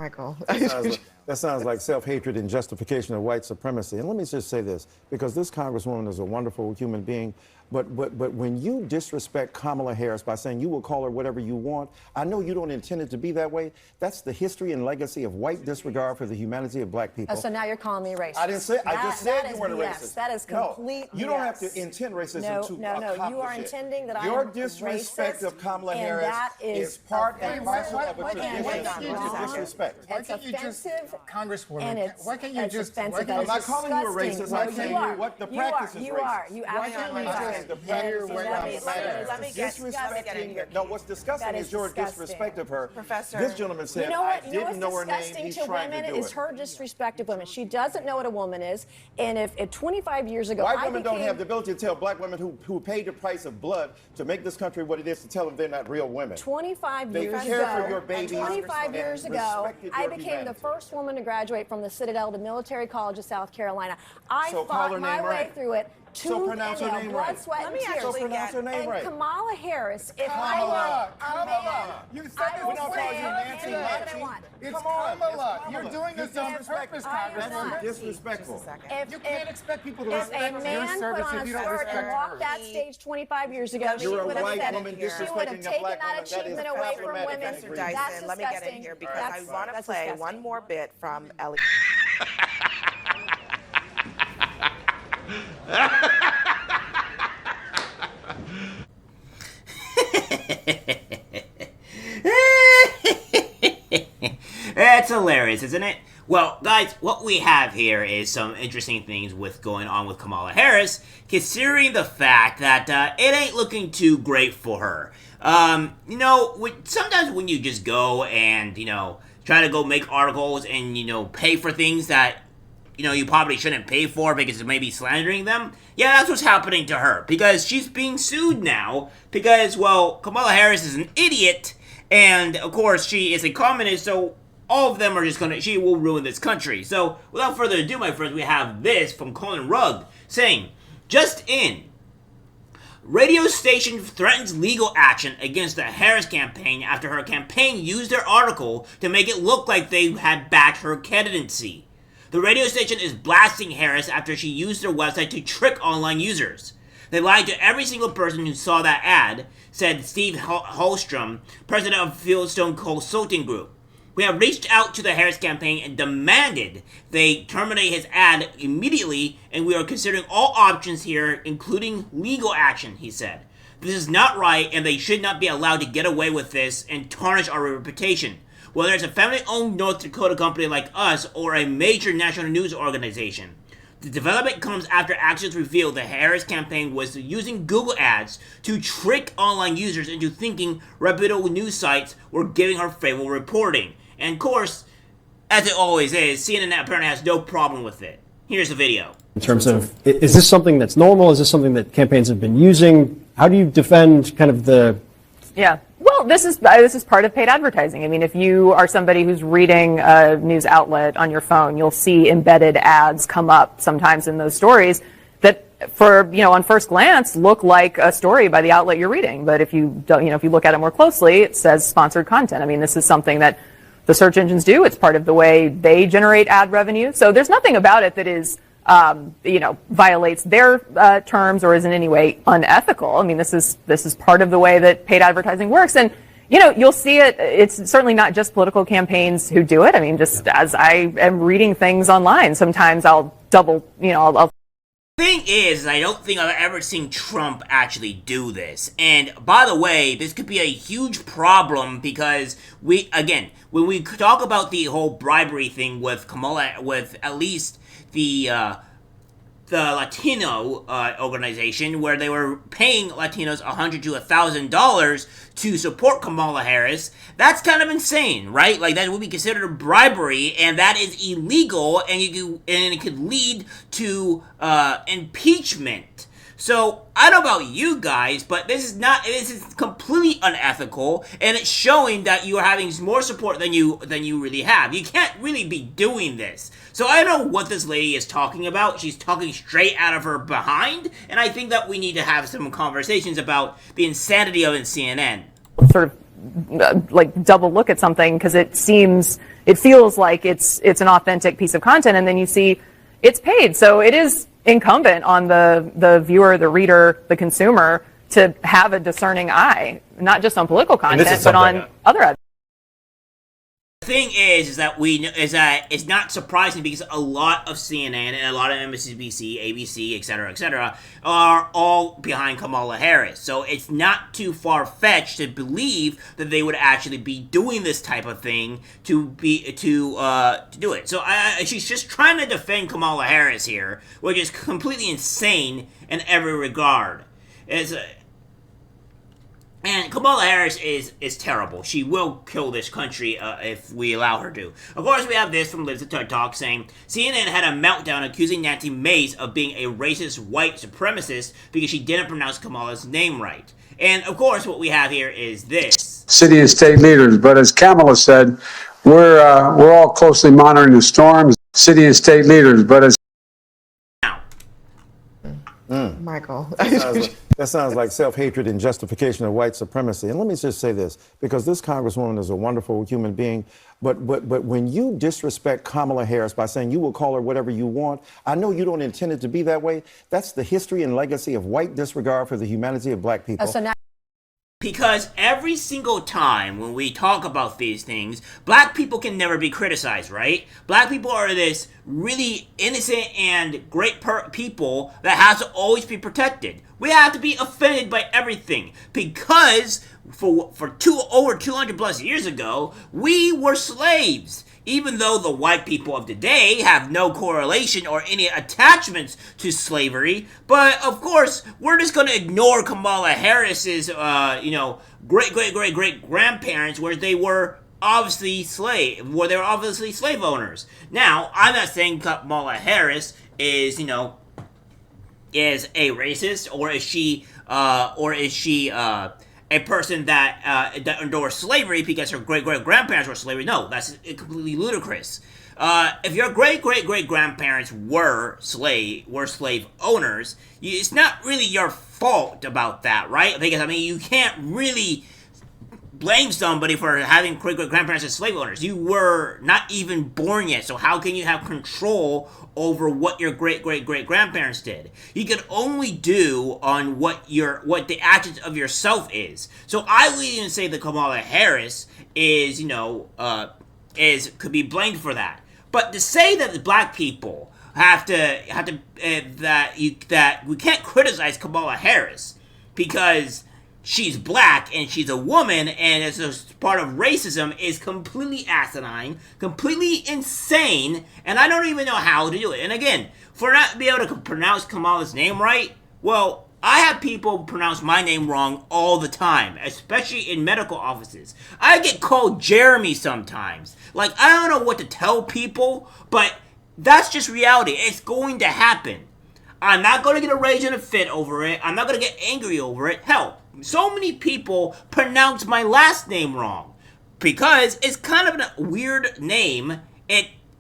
Michael. That sounds like self-hatred and justification of white supremacy. And let me just say this, because this Congresswoman is a wonderful human being, but when you disrespect Kamala Harris by saying you will call her whatever you want, I know you don't intend it to be that way. That's the history and legacy of white disregard for the humanity of black people. Oh, so now you're calling me racist. I didn't say. I just said you weren't a racist. That is complete. No, you don't have to intend racism to accomplish you are intending that I am your disrespect racist, of Kamala and Harris that is part and parcel of a Why tradition of disrespect. Why can't you just, Congresswoman, why can't you just? I'm not calling you a racist. I'm saying what the practice is racist. You absolutely are. Let me get in here. No, what's disgusting is your disrespect of her. Professor. This gentleman said, I didn't know her name. He's trying to do it. Is her disrespect of women. She doesn't know what a woman is. And if 25 years ago, white women don't have the ability to tell black women who paid the price of blood to make this country what it is, to tell them they're not real women. 25 they years care ago, for your babies 25 years ago, I became humanity. the first woman to graduate from the Citadel, the Military College of South Carolina. I so fought my way right. through it. So pronounce her name right. Let me actually pronounce her name right. Kamala Harris, if Kamala. I were a man, You said I will this before. say anything that I want. It's Kamala. You're doing this on purpose, Congresswoman. That's disrespectful. You can't expect people to if respect a your man service put on if you a don't skirt respect and walked hers. that stage 25 years ago, she You're a would have white said woman it. She would disrespecting have a taken black that woman. That is achievement away from problematic. women. Professor That's Dyson, let me get in disgusting. here because I want to play one more bit from Ellie. That's hilarious, isn't it? Well, guys, what we have here is some interesting things going on with Kamala Harris, considering the fact that it ain't looking too great for her. Sometimes when you just go and, try to go make articles and, pay for things that, you probably shouldn't pay for because it may be slandering them, yeah, that's what's happening to her. Because she's being sued now because, well, Kamala Harris is an idiot, and, of course, she is a communist, so all of them are just she will ruin this country. So, without further ado, my friends, we have this from Colin Rugg saying, just in, radio station threatens legal action against the Harris campaign after her campaign used their article to make it look like they had backed her candidacy. The radio station is blasting Harris after she used their website to trick online users. They lied to every single person who saw that ad, said Steve Holstrom, president of Fieldstone Consulting Group. We have reached out to the Harris campaign and demanded they terminate his ad immediately, and we are considering all options here, including legal action, he said. This is not right, and they should not be allowed to get away with this and tarnish our reputation, whether it's a family-owned North Dakota company like us or a major national news organization. The development comes after actions revealed the Harris campaign was using Google Ads to trick online users into thinking reputable news sites were giving her favorable reporting. And of course, as it always is, CNN apparently has no problem with it. Here's the video. In terms of, is this something that's normal? Is this something that campaigns have been using? How do you defend kind of the... Yeah. Well, this is part of paid advertising. I mean, if you are somebody who's reading a news outlet on your phone, you'll see embedded ads come up sometimes in those stories that on first glance look like a story by the outlet you're reading. But if you don't, if you look at it more closely, it says sponsored content. I mean, this is something that the search engines do. It's part of the way they generate ad revenue. So there's nothing about it that is, violates their terms or is in any way unethical. I mean, this is part of the way that paid advertising works. And, you'll see it. It's certainly not just political campaigns who do it. I mean, just as I am reading things online, sometimes I'll I'll thing is, I don't think I've ever seen Trump actually do this. And by the way, this could be a huge problem because when we talk about the whole bribery thing with Kamala, with at least the Latino organization, where they were paying Latinos $100 to $1,000 to support Kamala Harris, that's kind of insane, right? Like, that would be considered a bribery, and that is illegal, and it could lead to impeachment. So, I don't know about you guys, but this is completely unethical, and it's showing that you are having more support than you really have. You can't really be doing this. So I don't know what this lady is talking about. She's talking straight out of her behind, and I think that we need to have some conversations about the insanity of CNN. sort of double look at something because it seems it feels like it's an authentic piece of content, and then you see it's paid. So it is incumbent on the viewer, the reader, the consumer to have a discerning eye, not just on political content, but on other. The thing is that it's not surprising because a lot of CNN and a lot of MSNBC, ABC, etc., are all behind Kamala Harris. So it's not too far-fetched to believe that they would actually be doing this type of thing to do it. So she's just trying to defend Kamala Harris here, which is completely insane in every regard. And Kamala Harris is terrible. She will kill this country if we allow her to. Of course, we have this from Liz the Tug Talk saying, CNN had a meltdown accusing Nancy Mace of being a racist white supremacist because she didn't pronounce Kamala's name right. And of course, what we have here is this. City and state leaders, but as Kamala said, we're all closely monitoring the storms. City and state leaders, but as Michael. That sounds like self-hatred and justification of white supremacy. And let me just say this, because this Congresswoman is a wonderful human being, but when you disrespect Kamala Harris by saying you will call her whatever you want, I know you don't intend it to be that way. That's the history and legacy of white disregard for the humanity of black people. Because every single time when we talk about these things, black people can never be criticized, right? Black people are this really innocent and great people that has to always be protected. We have to be offended by everything because for over 200 plus years ago, we were slaves. Even though the white people of today have no correlation or any attachments to slavery, but of course, we're just going to ignore Kamala Harris's, great grandparents where they were obviously slave owners. Now, I'm not saying Kamala Harris is a racist, or is she a person that endorsed slavery because her great-great-grandparents were slavery. No, that's completely ludicrous. If your great-great-great-grandparents were slave owners, it's not really your fault about that, right? Because, you can't really blame somebody for having great-great-grandparents as slave owners. You were not even born yet, so how can you have control over what your great-great-great-grandparents did? You can only do on what the actions of yourself is. So I would even say that Kamala Harris could be blamed for that. But to say that the black people that we can't criticize Kamala Harris because she's black and she's a woman and it's a part of racism is completely asinine, completely insane, and I don't even know how to do it. And again, for not to be able to pronounce Kamala's name right, well, I have people pronounce my name wrong all the time, especially in medical offices. I get called Jeremy sometimes. Like, I don't know what to tell people, but that's just reality. It's going to happen. I'm not going to get a rage and a fit over it. I'm not going to get angry over it. Hell, so many people pronounce my last name wrong because it's kind of a weird name.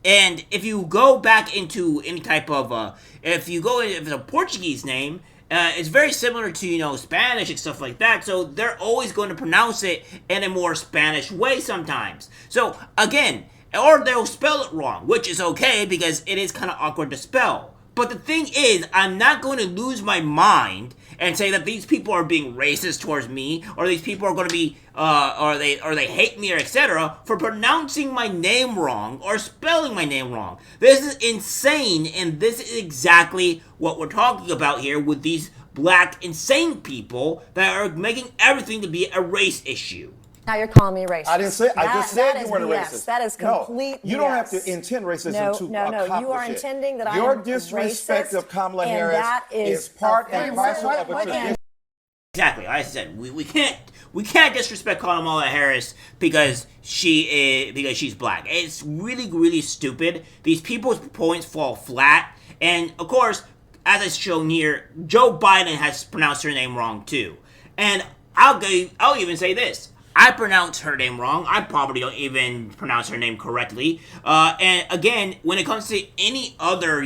And if you go back into any type of if it's a Portuguese name, it's very similar to Spanish and stuff like that. So they're always going to pronounce it in a more Spanish way sometimes. So again, or they'll spell it wrong, which is okay because it is kind of awkward to spell. But the thing is, I'm not going to lose my mind and say that these people are being racist towards me, or these people are going to be, or they hate me, or etc. for pronouncing my name wrong or spelling my name wrong. This is insane, and this is exactly what we're talking about here with these black insane people that are making everything to be a race issue. Now you're calling me racist. I didn't say. I just said you weren't a BS. racist. That is complete. No, you don't have to intend racism to accomplish You are it. intending that I am Your disrespect racist, of Kamala and Harris that is part and parcel of a What- tradition. Exactly. Like I said, we can't disrespect Kamala Harris because she's black. It's really, really stupid. These people's points fall flat, and of course, as it's shown here, Joe Biden has pronounced her name wrong too. And I'll even say this. I pronounce her name wrong. I probably don't even pronounce her name correctly. And again, when it comes to any other,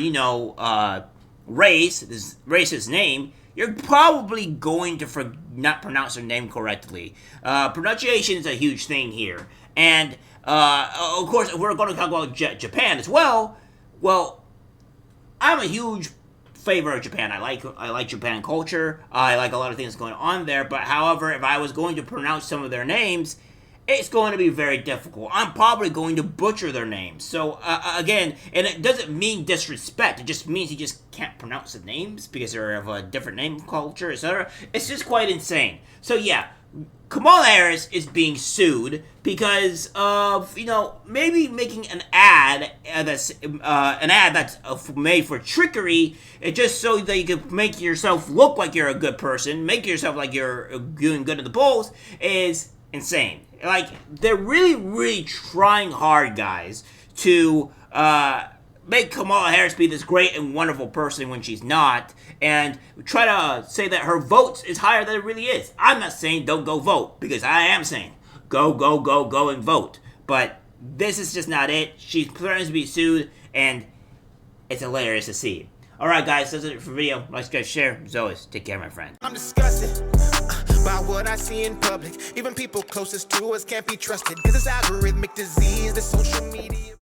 racist name, you're probably going to not pronounce her name correctly. Pronunciation is a huge thing here. And Of course, if we're going to talk about Japan as well, well, I'm a huge favor of Japan. I like Japan culture. I like a lot of things going on there. But however, if I was going to pronounce some of their names, it's going to be very difficult. I'm probably going to butcher their names. So again, and it doesn't mean disrespect. It just means you just can't pronounce the names because they're of a different name culture, etc. It's just quite insane. So yeah, Kamala Harris is being sued because of, maybe making an ad that's made for trickery, just so that you can make yourself look like you're a good person, make yourself like you're doing good in the polls, is insane. Like, they're really, really trying hard, guys, to make Kamala Harris be this great and wonderful person when she's not, and try to say that her votes is higher than it really is. I'm not saying don't go vote, because I am saying go and vote. But this is just not it. She's threatening to be sued, and it's hilarious to see. Alright, guys, that's it for the video. Like, subscribe, share. As always, take care, my friend. I'm disgusted by what I see in public. Even people closest to us can't be trusted, because it's algorithmic disease, the social media.